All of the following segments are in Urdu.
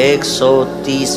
130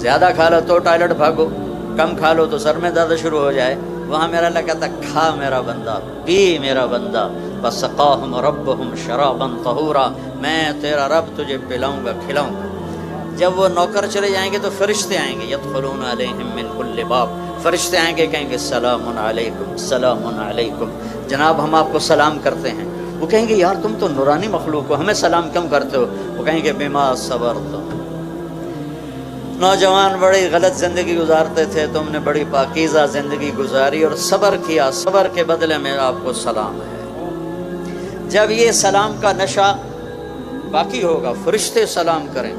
زیادہ کھا لو تو ٹوائلٹ بھاگو، کم کھا لو تو سر میں درد شروع ہو جائے، وہاں میرا اللہ کہتا کھا میرا بندہ، پی میرا بندہ، وَسَقَاهُمْ رَبُّهُمْ شَرَابًا طَهُورًا، میں تیرا رب تجھے پلاؤں گا کھلاؤں گا۔ جب وہ نوکر چلے جائیں گے تو فرشتے آئیں گے، يَدْخُلُونَ عَلَيْهِمْ مِنْ كُلِّ بَابٍ، فرشتے آئیں گے کہیں گے سلام علیکم سلام علیکم، جناب ہم آپ کو سلام کرتے ہیں۔ وہ کہیں گے یار تم تو نورانی مخلوق ہو، ہمیں سلام کیوں کرتے ہو؟ وہ کہیں گے بما صبرتم، نوجوان بڑی غلط زندگی گزارتے تھے، تم نے بڑی پاکیزہ زندگی گزاری اور صبر کیا، صبر کے بدلے میں آپ کو سلام ہے۔ جب یہ سلام کا نشہ باقی ہوگا فرشتے سلام کریں۔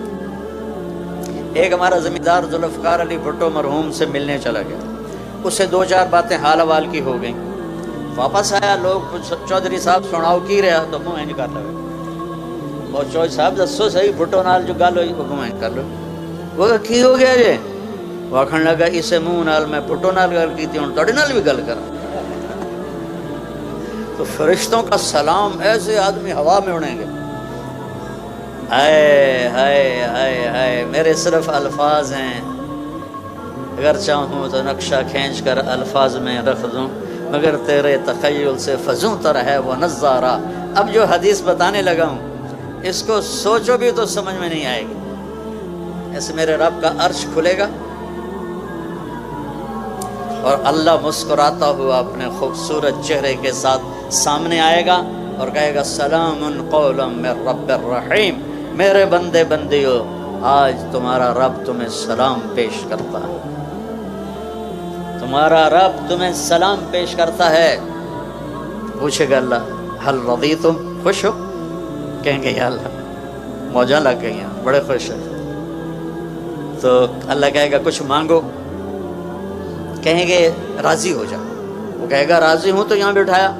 ایک ہمارا زمیندار ذوالفقار علی بھٹو مرحوم سے ملنے چلا گیا، اس سے دو چار باتیں حال حوال کی ہو گئیں، واپس آیا، لوگ چودھری صاحب سناؤ کی رہا تو منہ نہیں کر لگے، اور چودھری صاحب دسو صحیح بھٹو نال جو گل ہوئی وہ منہ کر لو، وہ کی ہو گیا جی؟ وہ آخر لگا اسے منہ نال میں بھٹو نال گل کی تھی ہوں تھوڑے نال بھی گل کرا۔ تو فرشتوں کا سلام ایسے آدمی ہوا میں اڑیں گے، ہائے ہائے ہائے ہائے، میرے صرف الفاظ ہیں، اگر چاہوں تو نقشہ کھینچ کر الفاظ میں رکھ دوں، مگر تیرے تخیل سے فزوں تر ہے وہ نظارہ۔ اب جو حدیث بتانے لگا ہوں اس کو سوچو بھی تو سمجھ میں نہیں آئے گی۔ ایسے میرے رب کا عرش کھلے گا اور اللہ مسکراتا ہوا اپنے خوبصورت چہرے کے ساتھ سامنے آئے گا اور کہے گا سلام قولا من رب الرحیم، میرے بندے بندیو آج تمہارا رب تمہیں سلام پیش کرتا ہے، تمہارا رب تمہیں سلام پیش کرتا ہے۔ پوچھے گا اللہ حل رضیتم، خوش ہو؟ کہیں گے یا اللہ موجاں لگ گئی ہیں، بڑے خوش ہیں۔ تو اللہ کہے گا کچھ مانگو، کہیں گے راضی ہو جاؤ، وہ کہے گا راضی ہوں تو یہاں بٹھایا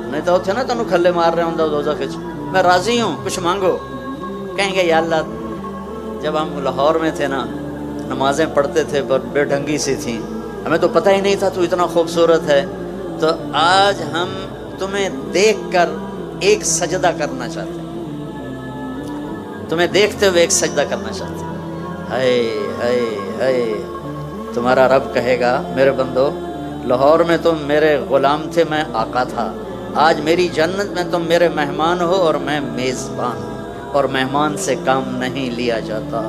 نہیں تو تھے نا تنو کھلے مار رہے ہوں دوزخ وچ، میں راضی ہوں کچھ مانگو۔ کہیں گے یا اللہ جب ہم لاہور میں تھے نا نمازیں پڑھتے تھے پر بے ڈھنگی سی تھیں، ہمیں تو پتہ ہی نہیں تھا تو اتنا خوبصورت ہے، تو آج ہم تمہیں دیکھ کر ایک سجدہ کرنا چاہتے ہیں، تمہیں دیکھتے ہوئے ایک سجدہ کرنا چاہتے ہیں۔ ہائے ہائے ہائے، تمہارا رب کہے گا میرے بندو لاہور میں تم میرے غلام تھے، میں آقا تھا، آج میری جنت میں تم میرے مہمان ہو اور میں میزبان ہوں، اور مہمان سے کام نہیں لیا جاتا،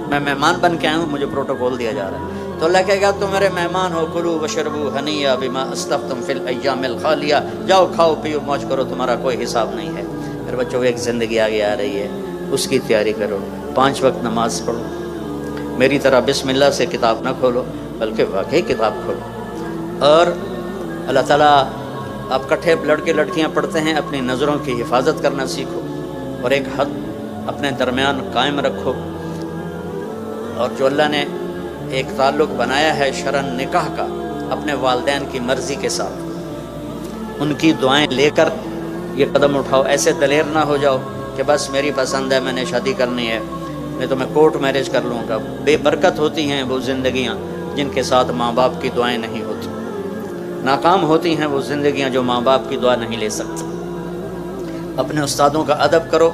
میں مہمان بن کے آیا ہوں، مجھے پروٹوکول دیا جا رہا ہے۔ تو اللہ کہے گا تم میرے مہمان ہو، کلوا واشربوا ہنیئا بما اسلفتم فی الایام الخالیہ، جاؤ کھاؤ پیو موج کرو، تمہارا کوئی حساب نہیں ہے۔ میرے بچوں ایک زندگی آگے آ رہی ہے، اس کی تیاری کرو، 5 وقت نماز پڑھو، میری طرح بسم اللہ سے کتاب نہ کھولو بلکہ واقعی کتاب کھولو، اور اللہ تعالیٰ آپ کٹھے لڑکے لڑکیاں پڑھتے ہیں، اپنی نظروں کی حفاظت کرنا سیکھو اور ایک حد اپنے درمیان قائم رکھو، اور جو اللہ نے ایک تعلق بنایا ہے شرعاً نکاح کا اپنے والدین کی مرضی کے ساتھ، ان کی دعائیں لے کر یہ قدم اٹھاؤ، ایسے دلیر نہ ہو جاؤ کہ بس میری پسند ہے میں نے شادی کرنی ہے، نہیں تو میں کورٹ میرج کر لوں گا۔ بے برکت ہوتی ہیں وہ زندگیاں جن کے ساتھ ماں باپ کی دعائیں نہیں ہوتی، ناکام ہوتی ہیں وہ زندگیاں جو ماں باپ کی دعا نہیں لے سکتی۔ اپنے استادوں کا ادب کرو،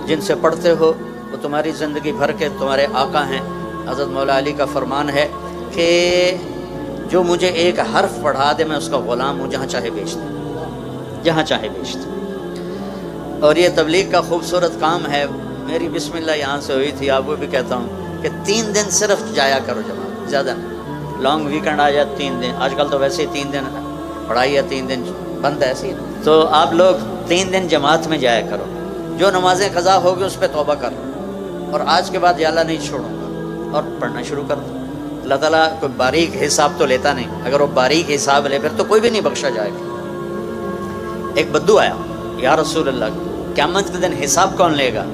جن سے پڑھتے ہو وہ تمہاری زندگی بھر کے تمہارے آقا ہیں۔ حضرت مولا علی کا فرمان ہے کہ جو مجھے ایک حرف پڑھا دے میں اس کا غلام ہوں، جہاں چاہے بیچ دیں، جہاں چاہے بیچ دیں۔ اور یہ تبلیغ کا خوبصورت کام ہے، میری بسم اللہ یہاں سے ہوئی تھی، آپ کو بھی کہتا ہوں کہ 3 دن صرف جایا کرو جماعت، زیادہ نہیں، لانگ ویکنڈ آ جائے 3 دن، آج کل تو ویسے ہی 3 دن پڑھائی ہے، 3 دن بند ہے ایسی، تو آپ لوگ 3 دن جماعت میں جایا کرو، جو نمازیں قضا ہوگی اس پہ توبہ کر لو، اور آج کے بعد یا اللہ نہیں چھوڑوں گا، اور پڑھنا شروع کر دو۔ اللہ تعالیٰ کوئی باریک حساب تو لیتا نہیں، اگر وہ باریک حساب لے پھر تو کوئی بھی نہیں بخشا جائے گا۔ ایک بدو آیا، یا رسول اللہ قیامت کے دن حساب کون لے گا؟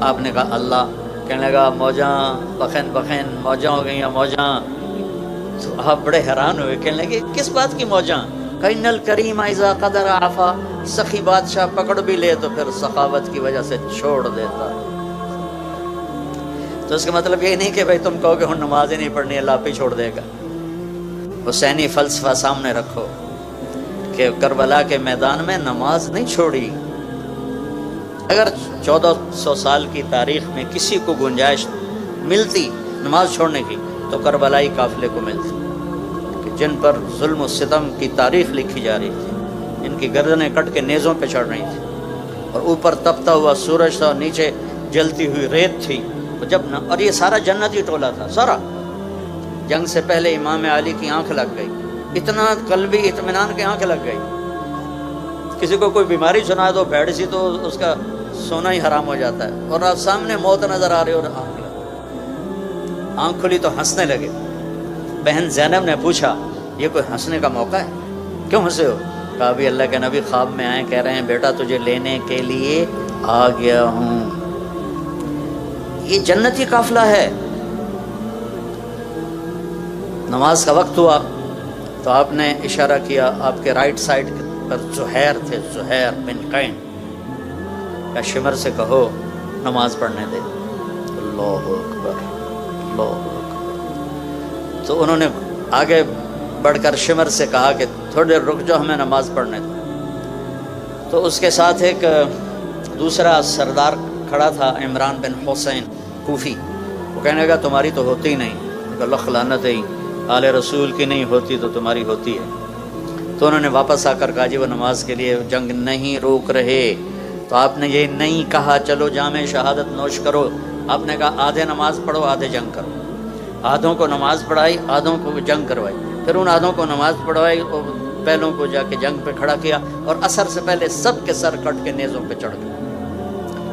آپ نے کہا اللہ۔ کہنے لگا موجاں بخین بخین موجاں ہو گئیں، موجاں۔ تو آپ بڑے حیران ہوئے، کہنے لگے کس بات کی موجاں؟ کَإِنَّ الْكَرِيمَ إِذَا قَدَرَ عَفَا، سخی بادشاہ پکڑ بھی لے تو پھر سخاوت کی وجہ سے چھوڑ دیتا۔ تو اس کا مطلب یہ نہیں کہ بھائی تم کہو کہ ہن نماز ہی نہیں پڑھنی اللہ پہ چھوڑ دے گا۔ حسینی فلسفہ سامنے رکھو کہ کربلا کے میدان میں نماز نہیں چھوڑی۔ اگر 1400 سال کی تاریخ میں کسی کو گنجائش ملتی نماز چھوڑنے کی تو کربلائی قافلے کو ملتی کہ جن پر ظلم و ستم کی تاریخ لکھی جا رہی تھی، ان کی گردنیں کٹ کے نیزوں پہ چڑھ رہی تھیں، اور اوپر تپتا ہوا سورج تھا اور نیچے جلتی ہوئی ریت تھی. اور یہ سارا جنتی ٹولہ تھا سارا. جنگ سے پہلے امام علی کی آنکھ لگ گئی، اتنا قلبی اطمینان کی آنکھ لگ گئی. کسی کو کوئی بیماری سنا دو بھیڑ سی تو اس کا سونا ہی حرام ہو جاتا ہے، اور آپ سامنے موت نظر آ رہی اور آنکھ کھلی تو ہنسنے لگے. بہن زینب نے پوچھا یہ کوئی ہنسنے کا موقع ہے، کیوں ہنسے ہو؟ کہا بھی اللہ کے نبی خواب میں آئے، کہہ رہے ہیں بیٹا تجھے لینے کے لیے آ گیا ہوں. یہ جنتی قافلہ ہے. نماز کا وقت ہوا تو آپ نے اشارہ کیا، آپ کے رائٹ سائڈ پر زہیر تھے، زہیر بن قین. کہ شمر سے کہو نماز پڑھنے دے. اللہ اکبر، اللہ اکبر. تو انہوں نے آگے بڑھ کر شمر سے کہا کہ تھوڑی دیر رک جاؤ، ہمیں نماز پڑھنے دو. تو اس کے ساتھ ایک دوسرا سردار کھڑا تھا، عمران بن حسین کوفی. وہ کہنے لگا تمہاری تو ہوتی ہی نہیں. اللہ لعنت ہے، آل رسول کی نہیں ہوتی تو تمہاری ہوتی ہے. تو انہوں نے واپس آ کر کہا جی وہ نماز کے لیے جنگ نہیں روک رہے. تو آپ نے یہ نہیں کہا چلو جام شہادت نوش کرو، آپ نے کہا آدھے نماز پڑھو آدھے جنگ کرو. آدھوں کو نماز پڑھائی، آدھوں کو جنگ کروائی. پھر ان آدھوں کو نماز پڑھوائی اور پہلوں کو جا کے جنگ پہ کھڑا کیا، اور عصر سے پہلے سب کے سر کٹ کے نیزوں پہ چڑھ گئے.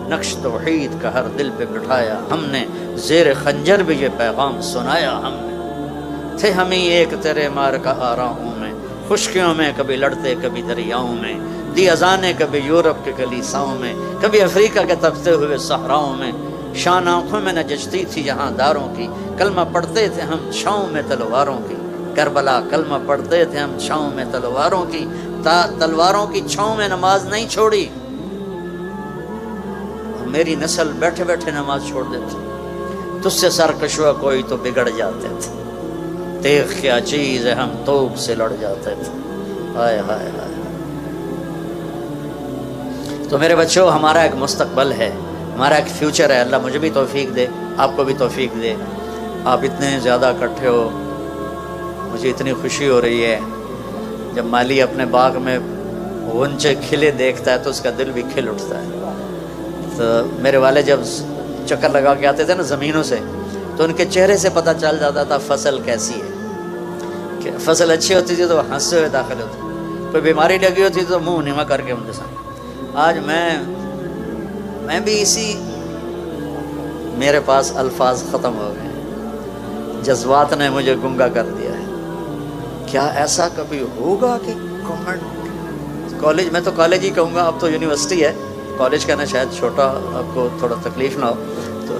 نقش توحید کا ہر دل پہ بٹھایا ہم نے، زیر خنجر بھی یہ پیغام سنایا ہم نے. تھے ہم ہی ایک تیرے مار کا آراؤں میں، خشکیوں میں کبھی لڑتے کبھی دریاؤں میں، دی اذانیں کبھی یورپ کے کلیساؤں میں، کبھی افریقہ کے تپتے ہوئے صحراؤں میں. شان آنکھوں میں نہ جچتی تھی جہاں داروں کی، کلمہ پڑھتے تھے ہم چھاؤں میں تلواروں کی. کربلا کلمہ پڑھتے تھے ہم چھاؤں میں تلواروں کی، تلواروں کی چھاؤں میں نماز نہیں چھوڑی. میری نسل بیٹھے بیٹھے نماز چھوڑ دیتی، تجھ سے سرکشوا کوئی تو بگڑ جاتے تھے. تیغ کیا چیز ہے ہم توپ سے لڑ جاتے تھے. ہائے ہائے ہائے. تو میرے بچوں ہمارا ایک مستقبل ہے، ہمارا ایک فیوچر ہے. اللہ مجھے بھی توفیق دے، آپ کو بھی توفیق دے. آپ اتنے زیادہ اکٹھے ہو، مجھے اتنی خوشی ہو رہی ہے. جب مالی اپنے باغ میں غنچے کھلے دیکھتا ہے تو اس کا دل بھی کھل اٹھتا ہے. تو میرے والد جب چکر لگا کے آتے تھے نا زمینوں سے، تو ان کے چہرے سے پتہ چل جاتا تھا فصل کیسی ہے. کہ فصل اچھی ہوتی تھی تو ہنستے ہوئے داخل ہوتے، کوئی بیماری لگی ہوتی تو منہ نیما کر کے ان کے سامنے. آج میں بھی اسی، میرے پاس الفاظ ختم ہو گئے، جذبات نے مجھے گنگا کر دیا ہے. کیا ایسا کبھی ہوگا کہ گورنمنٹ کالج، میں تو کالج ہی کہوں گا، اب تو یونیورسٹی ہے، کالج کہنا شاید چھوٹا آپ کو تھوڑا تکلیف نہ ہو. تو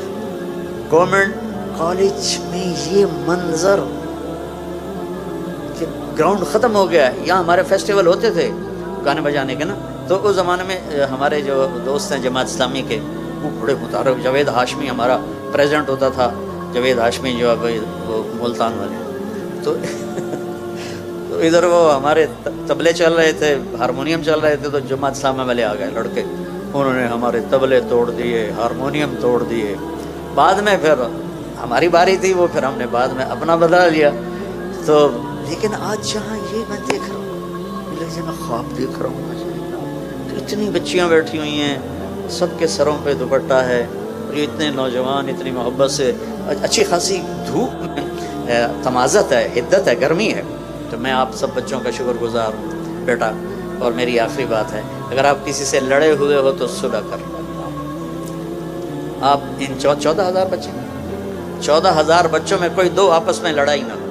گورنمنٹ کالج میں یہ منظر کہ گراؤنڈ ختم ہو گیا ہے. یہاں ہمارے فیسٹیول ہوتے تھے گانے بجانے کے نا، تو اس زمانے میں ہمارے جو دوست ہیں جماعت اسلامی کے وہ بڑے متعارف، جاوید ہاشمی ہمارا پریزیڈنٹ ہوتا تھا. جاوید ہاشمی جو اب وہ ملتان والے، تو ادھر وہ ہمارے طبلے چل رہے تھے، ہارمونیم چل رہے تھے، تو جماعت اسلامی والے آ گئے لڑکے، انہوں نے ہمارے طبلے توڑ دیے، ہارمونیم توڑ دیے. بعد میں پھر ہماری باری تھی، وہ پھر ہم نے بعد میں اپنا بدلا لیا. تو لیکن آج جہاں یہ میں دیکھ رہا ہوں، جیسے میں خواب دیکھ رہا ہوں، تو اتنی بچیاں بیٹھی ہوئی ہیں، سب کے سروں پہ دوپٹہ ہے، اور یہ اتنے نوجوان اتنی محبت سے، اچھی خاصی دھوپ میں تمازت ہے، حدت ہے، گرمی ہے. تو میں آپ سب بچوں کا شکر گزار ہوں بیٹا. اور میری آخری بات ہے، اگر آپ کسی سے لڑے ہوئے ہو تو صلح کر لو. آپ ان 14,000 بچے، 14,000 بچوں میں کوئی دو آپس میں لڑائی نہ ہو،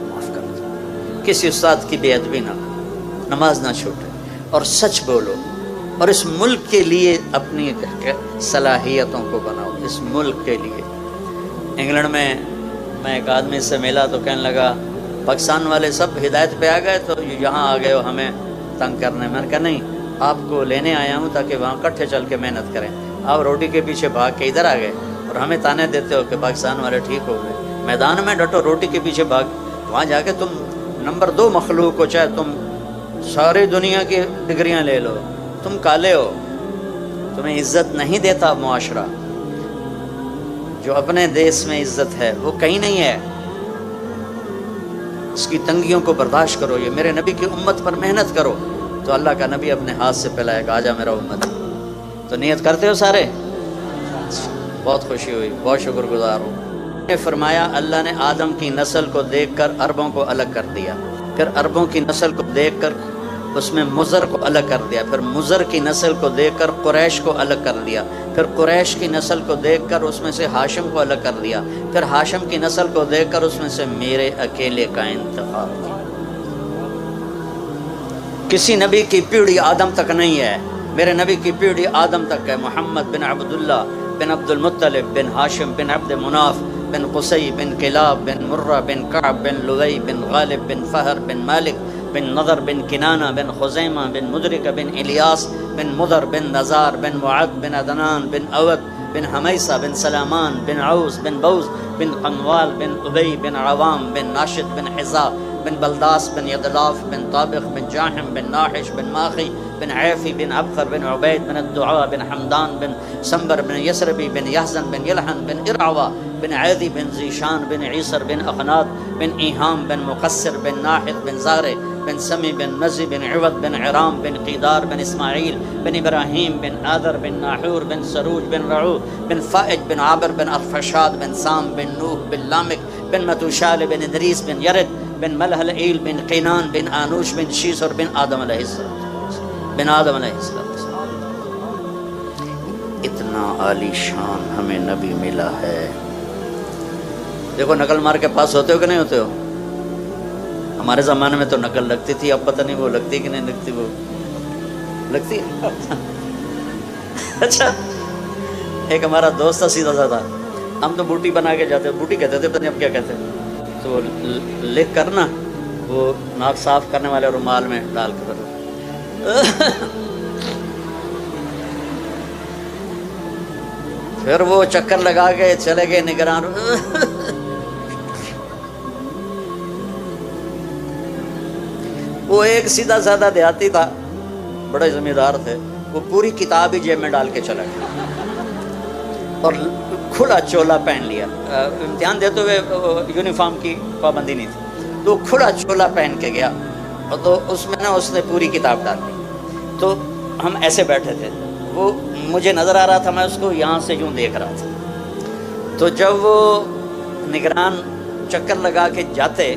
معاف کر دو. کسی استاد کی بے ادبی نہ ہو، نماز نہ چھوٹے، اور سچ بولو، اور اس ملک کے لیے اپنی صلاحیتوں کو بناؤ، اس ملک کے لیے. انگلینڈ میں ایک آدمی سے ملا تو کہنے لگا پاکستان والے سب ہدایت پہ آ گئے تو یہاں آ گئے ہو ہمیں تنگ کرنے. میں نے کہا نہیں، آپ کو لینے آیا ہوں تاکہ وہاں کٹھے چل کے محنت کریں. آپ روٹی کے پیچھے بھاگ کے ادھر آ گئے اور ہمیں تانے دیتے ہو کہ پاکستان والے ٹھیک ہو گئے. میدان میں ڈٹو، روٹی کے پیچھے بھاگ، وہاں جا کے تم نمبر 2 مخلوق ہو، چاہے تم ساری دنیا کی ڈگریاں لے لو، تم کالے ہو، تمہیں عزت نہیں دیتا معاشرہ. جو اپنے دیس میں عزت ہے وہ کہیں نہیں ہے. اس کی تنگیوں کو برداشت کرو. یہ میرے نبی کی امت پر محنت کرو تو اللہ کا نبی اپنے ہاتھ سے پلائے گا, آجا میرا امت. تو نیت کرتے ہو سارے؟ بہت خوشی ہوئی, بہت شکر گزار ہوں. نے فرمایا اللہ نے آدم کی نسل کو دیکھ کر عربوں کو الگ کر دیا, پھر عربوں کی نسل کو دیکھ کر اس میں مضر کو الگ کر دیا, پھر مضر کی نسل کو دیکھ کر قریش کو الگ کر دیا, پھر قریش کی نسل کو دیکھ کر اس میں سے ہاشم کو الگ کر دیا, پھر ہاشم کی نسل کو دیکھ کر اس میں سے میرے اکیلے کا انتخاب کیا. کسی نبی کی پیڑھی آدم تک نہیں ہے, میرے نبی کی پیڑھی آدم تک ہے. محمد بن عبداللہ بن عبد المطلب بن ہاشم بن عبد مناف بن قصی بن کلاب بن مرہ بن کعب بن لوی بن غالب بن فہر بن مالک بن نضر بن کنانہ بن خزیمہ بن مدرکہ بن الیاس بن مضر بن نزار بن معد بن عدنان بن اود بن حمیسہ بن سلامان بن عوس بن بوز بن قنوال بن ابی بن عوام بن ناشد بن حزا بن بلداس بن یدلاف بن طابق بن جاحم بن ناحش بن ماخی بن عیفی بن ابخر بن عبید بن الدعاء بن حمدان بن سنبر بن یسربی بن یحزن بن یلحن بن ارعوا بن عیدی بن زیشان بن عیسر بن اخنات بن ایہام بن مقصر بن ناحد بن زارے بن سمی بن نزی بن عوض بن عرام بن قیدار بن اسماعیل بن ابراہیم بن آدر بن ناحور بن سروج بن رعو بن فائج بن عابر بن ارفشاد بن سام بن نوح بن لامک بن متوشال بن ادریس بن یرد بن ملحل ایل بن قینان بن آنوش بن شیسر بن آدم علیہ السلام بن آدم علیہ السلام. اتنا عالی شان ہمیں نبی ملا ہے. دیکھو نقل مار کے پاس ہوتے ہو کہ نہیں ہوتے ہو؟ ہمارے زمانے میں تو نقل لگتی تھی, اب پتہ نہیں وہ لگتی کہ نہیں لگتی. وہ لگتی اچھا ایک ہمارا دوست تھا سیدھا سادہ, ہم تو بوٹی بنا کے جاتے, بوٹی کہتے تھے, پتہ نہیں اب کیا کہتے ہیں. تو وہ لکھ کر نا وہ ناک صاف کرنے والے رومال میں ڈال کر پھر وہ چکر لگا کے چلے گئے نگران. وہ ایک سیدھا سادہ دیہاتی تھا, بڑے زمیندار تھے, وہ پوری کتاب ہی جیب میں ڈال کے چلا گیا اور کھلا چولا پہن لیا. امتحان دیتے ہوئے یونیفارم کی پابندی نہیں تھی, تو کھلا چولا پہن کے گیا اور تو اس میں نا اس نے پوری کتاب ڈال دی. تو ہم ایسے بیٹھے تھے, وہ مجھے نظر آ رہا تھا, میں اس کو یہاں سے یوں دیکھ رہا تھا. تو جب وہ نگران چکر لگا کے جاتے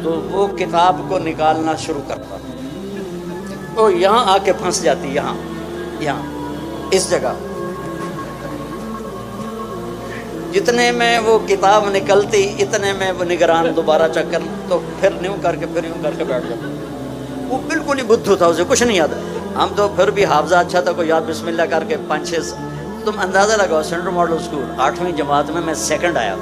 تو وہ کتاب کو نکالنا شروع کرتا, وہ یہاں آ کے پھنس جاتی, یہاں اس جگہ. جتنے میں وہ کتاب نکلتی اتنے میں وہ نگران دوبارہ چکر, تو پھر یوں کر کے بیٹھ جاتا. وہ بالکل ہی بدھو تھا, اسے کچھ نہیں یاد. ہم تو پھر بھی حافظہ اچھا تھا, کوئی یاد بسم اللہ کر کے 5-6. تم اندازہ لگاؤ سینٹرل ماڈل اسکول 8ویں جماعت میں 2nd آیا.